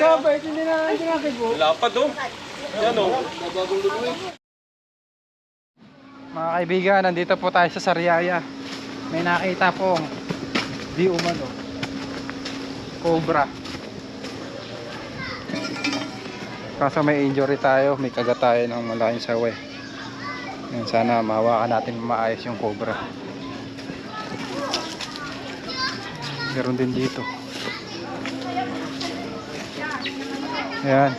Bakit hindi na po? Lapad oh. Yan oh. Mga kaibigan, nandito po tayo sa Sariaya. May nakita pong di umano cobra. Kaso may injury tayo, may kagat tayo ng malaking sawi. Yan, sana mahawakan natin maayos yung cobra. Meron din dito. Ayan.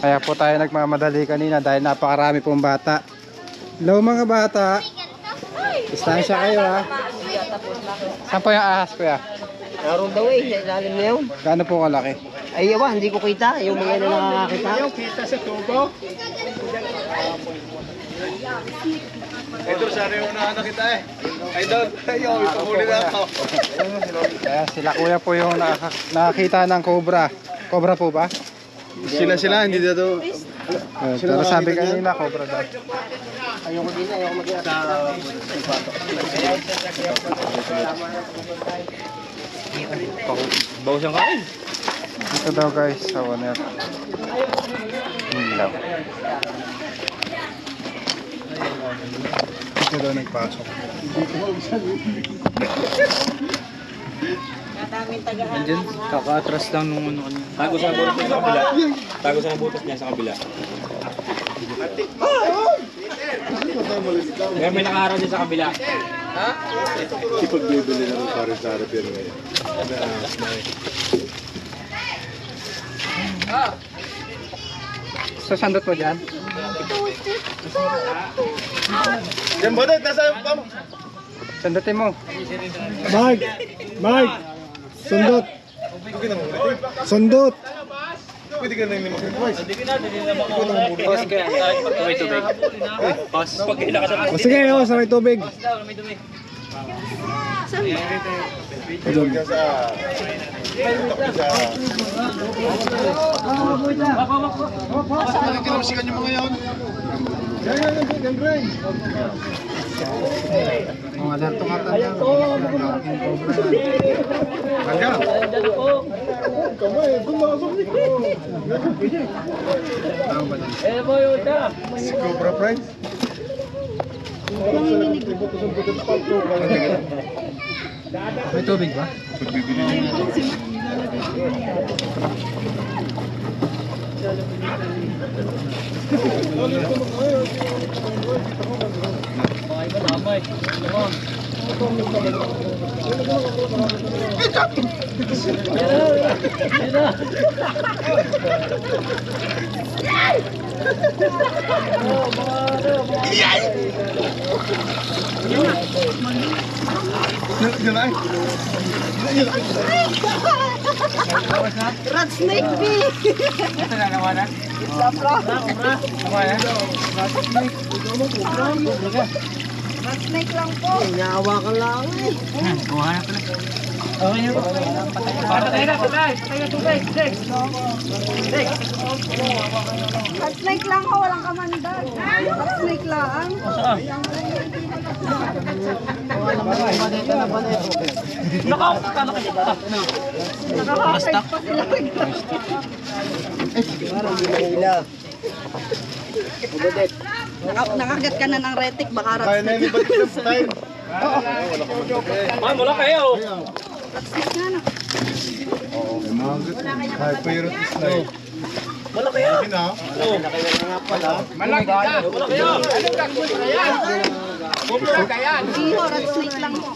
Kaya po tayo nagmamadali kanina dahil napakarami pong bata. Hello mga bata. Distansya kayo ha. Saan po yung ahas kuya? Naroon daw eh, ilalim na yun. Gaano po kalaki? Ay, yawa, hindi ko kita. Yung mga na nakakakita. Yung kita sa tubo. Idol, sana yung unahan kita eh. Idol, ayaw, ipahuli na ako. Kaya sila kuya po yung nakakita ng cobra. Cobra po ba? Sila, hindi dito. Pero sabi kanina cobra daw. Ayoko din, ayoko mag-iat. Bawas ang kain. Ito daw guys, sa waner. Ilaw. Ito daw nagpasok. Andiyan, kaka-atras lang nung ano. Tago sa butas niya sa kabila. Tago sa butas niya sa kabila. May nakaharap niya sa kabila. Ipagbibili na ng pare-sara pero ngayon. So sandot mo dyan? Yan ba nasa pam? Sandotin mo. Mike! Mike! Sundot! Sundot! Pwede ka nang limang. Pause kaya. May tubig. Pause. Pag kinakasap. O sige, sa may tubig. Doon ka sa... Kinamsikan yung mga yun. Mga alerto nga tayo. Si Cobra Price. May tubig ba? Rat snake bee! Ito na naman ha? Rat snake lang po. Inyawa ka lang eh. Kuha na pala. Okay na po. Patay na, patay. Patay na tubig. Rat snake lang ho, walang kamandag. Rat snake lang. Nakakakait pa sila. Nakagat ka na ng retik, baka rat Kaya na snake. yung iba't ibang time. Man, wala kayo. Rat snake nga na. Hyperotis na eh. Wala kayo. Malaki ka. Wala kayo. Hindi ho, rat snake lang ho.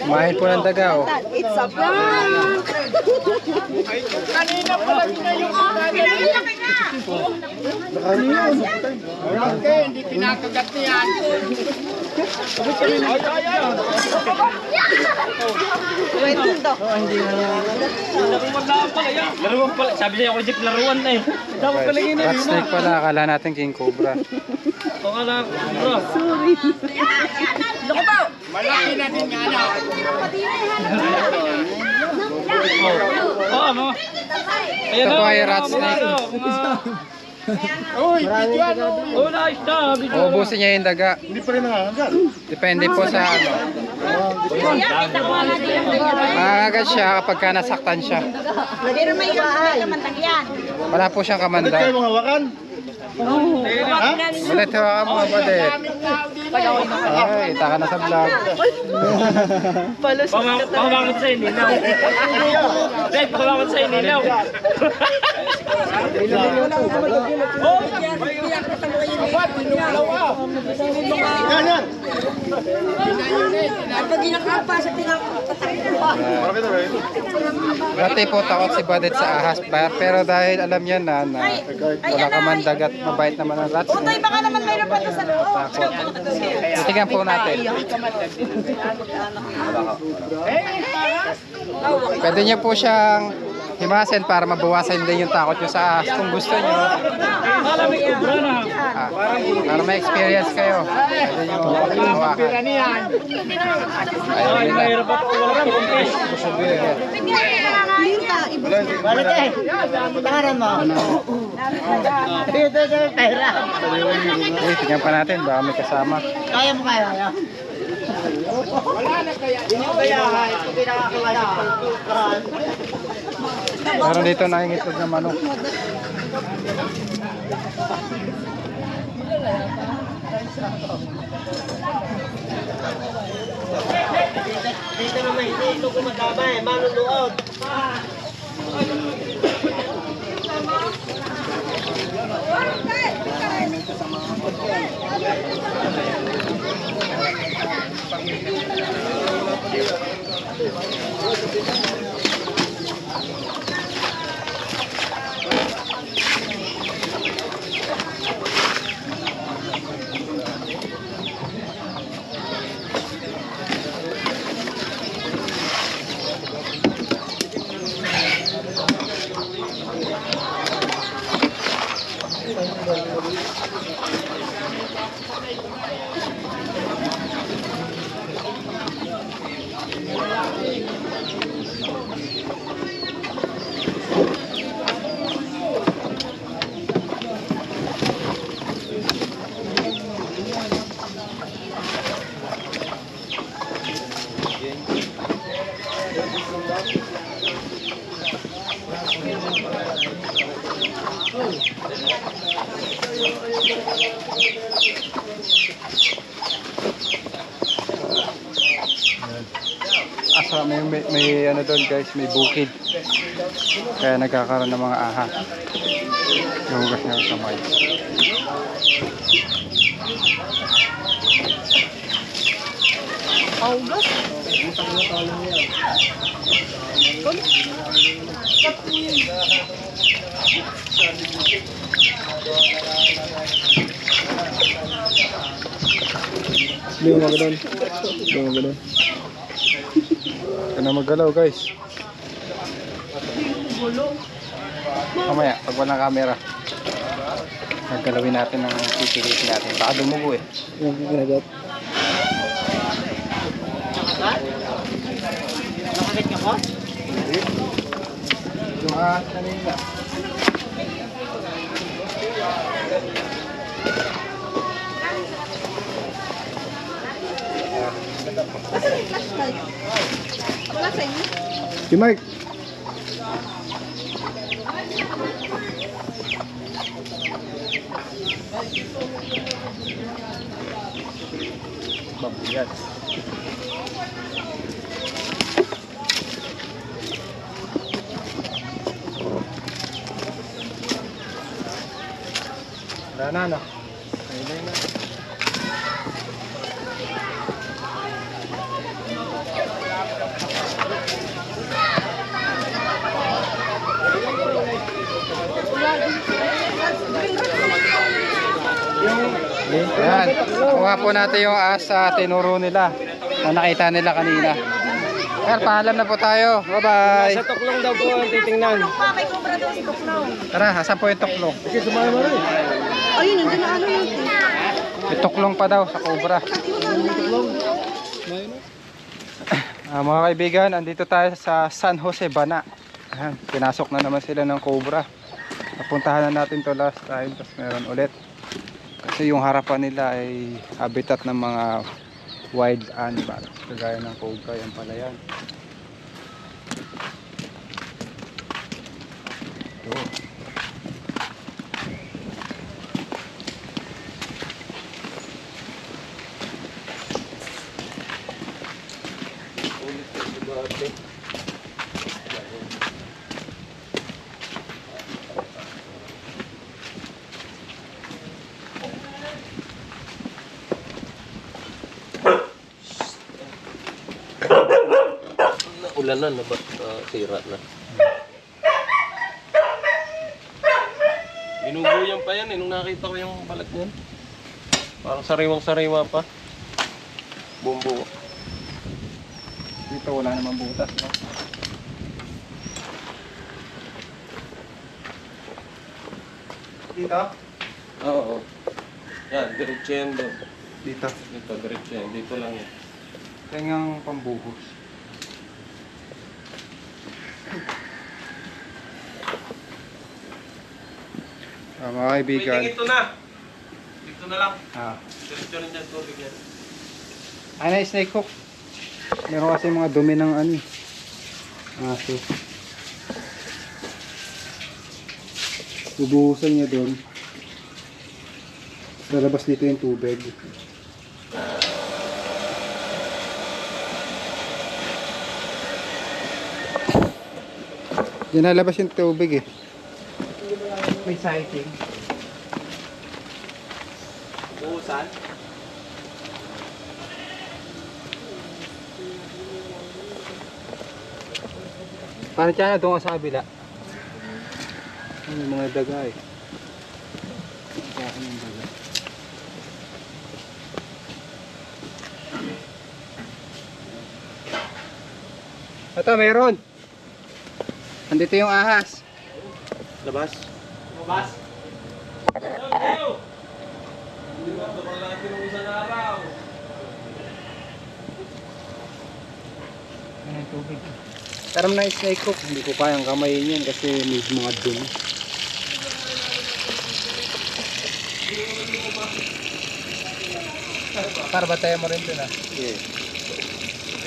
Mahal po ng daga oh. It's a prank! Kanina pala na yung pinalaki nga. Hindi pinakagat niyan. Pwede to. Laruan pala. Sabi niya ako jeep laruan na eh. Dapat pala yun Rat snake pala, akala natin king cobra. Pangala, bro. Malaki na din nga na. Oo, ano? Ito po ay rat snake. Uy, video ano? Oh, nice na. Uubusin niya yung daga. Hindi pa rin nangangagat. Depende po sa ano. Mangangagat siya kapag ka nasaktan siya. Pero may kamandang yan. Wala po siyang kamanda. Kayo mga hawakan? Ulit hawakan mo mga badet. Ay, ita ka na sa vlog. Pakamakot sa inilaw. Dahil pakamakot sa inilaw. Yan! Pag ginakapa sa pinakapatak. Dati po takot si Badet sa ahas, pero dahil alam niya na wala kamandag at mabait naman ang rats. Utoy, baka naman mayroon pa ito sa loob. Takot. Tingnan po natin. Pwede niyo po siyang himasin para mabawasan din yung takot niyo sa ahas kung gusto niyo. Para may experience kayo. Pwede niyo hawakan. Ayun nila. Uy, tingnan pa natin, baka may kasama. Kaya mo kaya. Meron dito nangingitlog na manok. Dito naman, dito ko madamay, manunood. Asa may ano doon guys, may bukid. Kaya nagkakaroon ng mga ahas. Nahugas niya ang kamay. Hindi mo magano'n. Hindi mo magano'n. Huwag na maggalaw guys. Mamaya, pag walang camera, naggalawin natin ang CCTV natin. Baka dumugo eh. Yung ginagat. Nakakit ka po? Yung ahas kanina. Si Mike. Mabigat. Wala na, no? Ayun na. Ayan, kuha po natin yung ahas sa tinuro nila na nakita nila kanina. Ayan, paalam na po tayo. Bye-bye. Sa tuklong daw po ang titingnan. May kubra daw si Tuklaw. Tara, asan po yung tuklong? Kasi sumama mo rin. Ayun, nandiyan na ano yun. Yung tuklong pa daw sa cobra. Mga kaibigan, andito tayo sa San Jose, Bana. Ayan, pinasok na naman sila ng cobra. Napuntahan na natin to last time, tapos meron ulit. Kasi yung harapan nila ay habitat ng mga wild animal. Kagaya ng cobra, yan pala yan. Ito. Ulan na, sira na. Binubuyan pa yan nung nakita ko yung balat niyan. Parang sariwang-sariwa pa. Bumbu. Dito wala namang butas, no? Dito? Oo. Yan, diretso yan doon. Dito. Dito, diretso yan. Dito lang yan. Kanyang pambuhos. Mga kaibigan. Waiting ito na. Dito na lang. Ah. Diretso rin dyan tubig yan. Ano yung snake hook? Meron kasi mga dumi ng ano eh. Aso. Bubuhusan niya doon. Sa labas dito yung tubig. Diyan nalabas yung tubig eh. May sighting. Buhusan? Paano siya na doon sa kabila? Ano yung mga daga eh. Kaya ano yung daga. Ito meron. Andito yung ahas. Labas? Labas? Hindi ba? Sobrang laki ng isang araw. Ano yung tubig? Taram na snake hook. Hindi ko kayang kamayin yan kasi may mga dumi. Para ba tayo mo rin dun ah? Yes.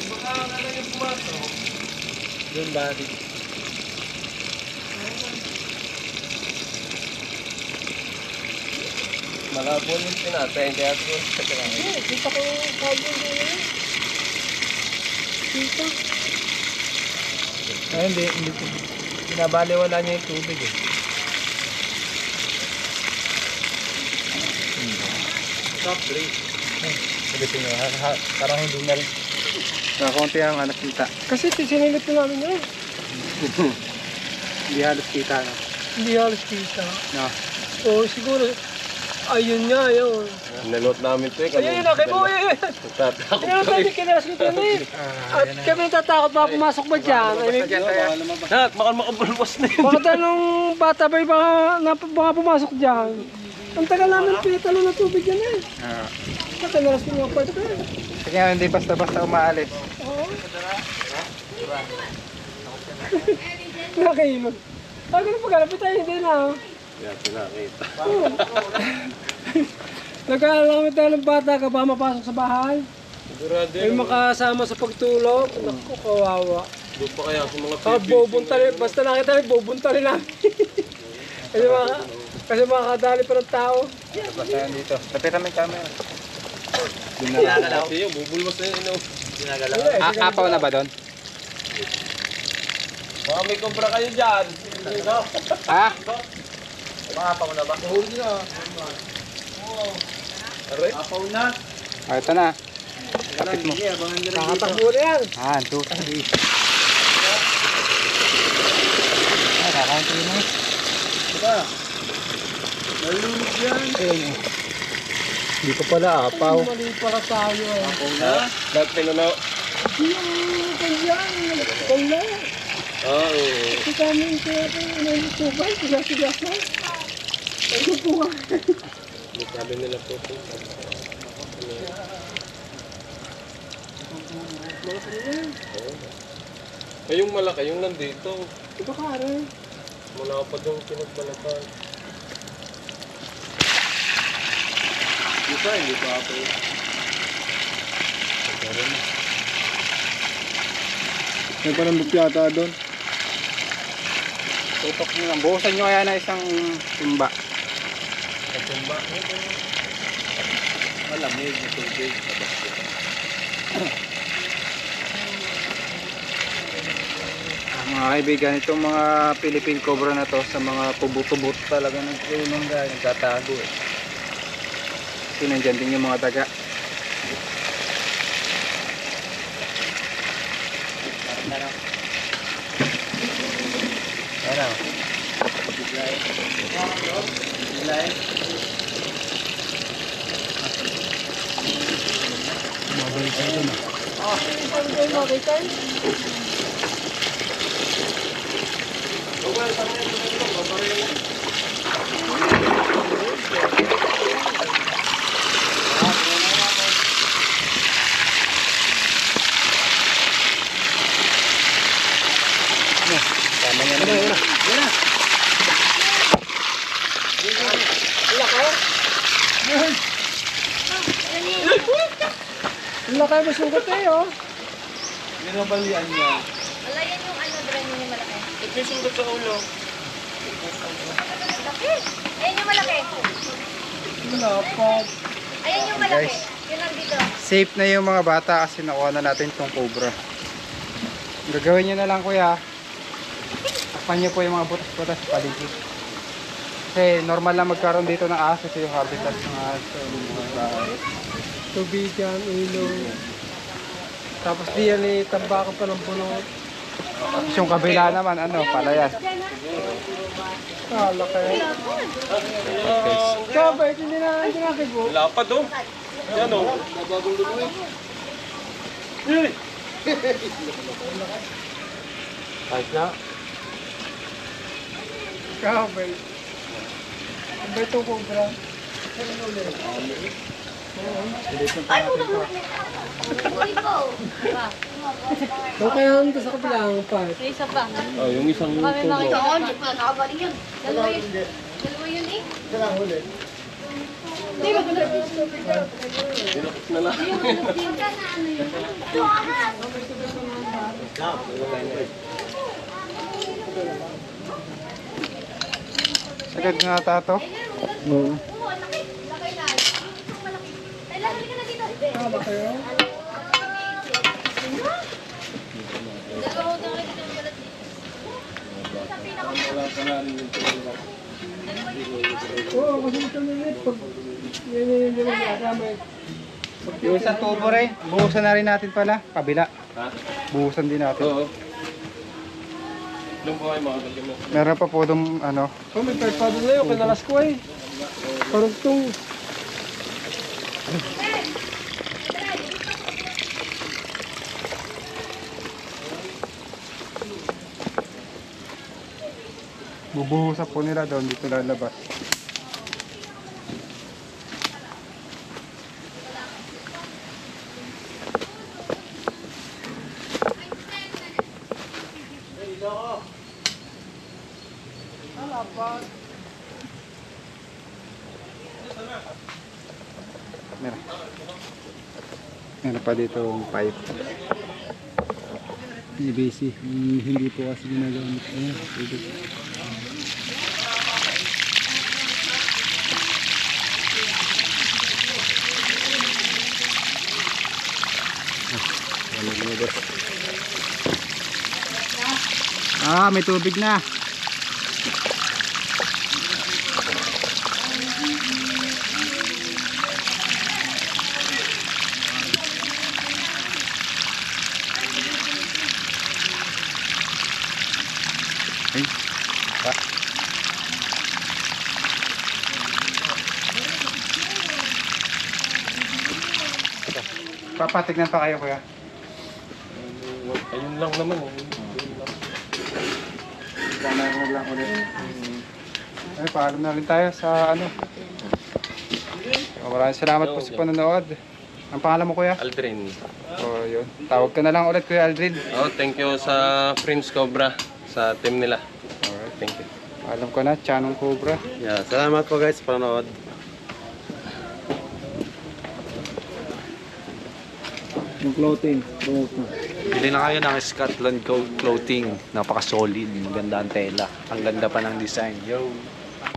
Baka nalang yung pumasok. Dun ba? Malabo yung tinatay. Kaya ito sa kailangan. Kita ko cowboy na yun. Kita. Ay hindi. Binabaliwala niya yung tubig eh. Top 3. Sabitin nyo, parang hindi na rin. Nakakunti ang nakita. Kasi sinilip ko namin yun. Hindi halos kita no? Hindi halos kita. No. Oo, siguro. Ayun nga, yun. Nalot namin ito eh. Ayun, nakita mo, ayun. Nagtatakot Kaya tayo kinalas ko dyan eh. At kami natatakot baka pumasok ba dyan? I mean, Lahat, makabulwas na yun. baka tanong bata ba yung baka pumasok dyan? Ang tagal namin pinatalo ng tubig yan eh. Kinalas ko mga part ko eh. Kaya hindi basta-basta umaalis. Oo. Nakahilog. Ah, ganun pagkalapit tayo, hindi na. Yan, pinakita. Nag-aalamit tayo ng bata ka ba mapasok sa bahay? Sigurado May yun. makasama sa pagtulog. Naku, kawawa. Doon pa kaya sa mga Bubuntalin, basta nakita namin, bubuntalin namin. kasi makakadali pa ng tao. Basta yan dito. Lapitan mo yung camera. Ginagalaw. Yung bubulwas na yun. Ginagalaw. Apaw na ba doon? Baka may kobra kayo dyan. Ha? Makapa mo na ba? Huli na. Aray. Apaw na. Ah, ito na. Lapit mo. Nakatakbo na yan. 1, 2, 3. Ay, kakaunti na. Diba? Nalulog yan. Ayun. Hindi ko pala apaw. Mali pala tayo eh. Apaw na. Lahat pinanaw. Yung kanyan, nagkala. Oo. Kasi kami yung nagtubay, tigas-tigas na. Ano po nga? Sabi nila po ito. Eh, yung malaki, yung nandito. Ito ka rin. Mula pa doon pinagbalatan. Isa, hindi pa ako. May panambok yata doon. Tutok nyo lang. Buhusan nyo kaya na isang timba. Katumba. Malamig na tubig. Mga kaibigan, itong mga Philippine Cobra na to sa mga tubot-tubot talaga nagkulong dahil nagtatago eh. Kasi nandyan din yung mga daga. Ano? Mabalik tayo dun ah. Tama nga na. Wala kayo masugot eh, oh. Binabalian niya. Wala yan yung ano, dran yun yung malaki. Ito yung sundot sa ulo. Malaki. Ayan yung malaki. Wala pa. Ayan yung malaki. Guys. Yun nandito. Safe na yung mga bata kasi nakuha na natin itong cobra. Ang gagawin nyo na lang kuya, takpan nyo po yung mga butas-butas paligid. Kasi normal lang magkaroon dito ng aso sa yung habitat ng aso. Mga bahay. Tubigan, ilong. Tapos di yan eh, tambaka pa ng bunot. Tapos yung kabila naman, ano, palayas. Kala kayo. Ikaw ba, hindi na kibo? Wala pa doon. Yan o. Kahit na. Ikaw ba? Ang ba itong cobra? Uy po. Doon kaya nandito sa kabilang part. May isa pa. Oh, yung isang Kami tubo. makita ko. Hindi pa nakagaling yun. Dalawa yun. Dalawa yun eh. Dinakot na lang. Tingka na ano yun. Tuwahan. Sagad nga tato. Oo. Oo, laki. Laki na. Malaki. Ay, laki ka na dito. Kala kayo? Dalawa daw rin yung balat dito. Sa pinaka. Oo, kasi ito na yun. Pag yan yung hindi mo may Yung isang tubo rin, buhusan na rin natin pala. Kabila. Ha? Buhusan din natin. Oo. Doon po kayo makakagyan mo. Meron pa po dong ano. Oh, may perpado na yun, kinalas ko eh. Parang itong... Bubuhusan po nila doon, dito lalabas. Meron. Meron pa dito yung pipe. PVC. Hindi po kasi ginagamit. Ayan. PVC. Ah, may tubig na. Ay. Papatignan pa kayo kuya. Ayun lang naman. Kamera lang ulit. Ay, paalam na rin tayo sa ano. Maraming salamat po sa panonood. Ang pangalan mo kuya? Aldrin. O yun. Tawag ka na lang ulit kuya Aldrin. Oh, thank you sa Prince Cobra sa team nila. Alright. Thank you. Alam ko na, Chanong Cobra. Yeah, salamat po guys sa panonood. Yung clothing, promote mo. Bili na kayo ng Scotland clothing. Napaka-solid. Maganda ang tela. Ang ganda pa ng design. Yo!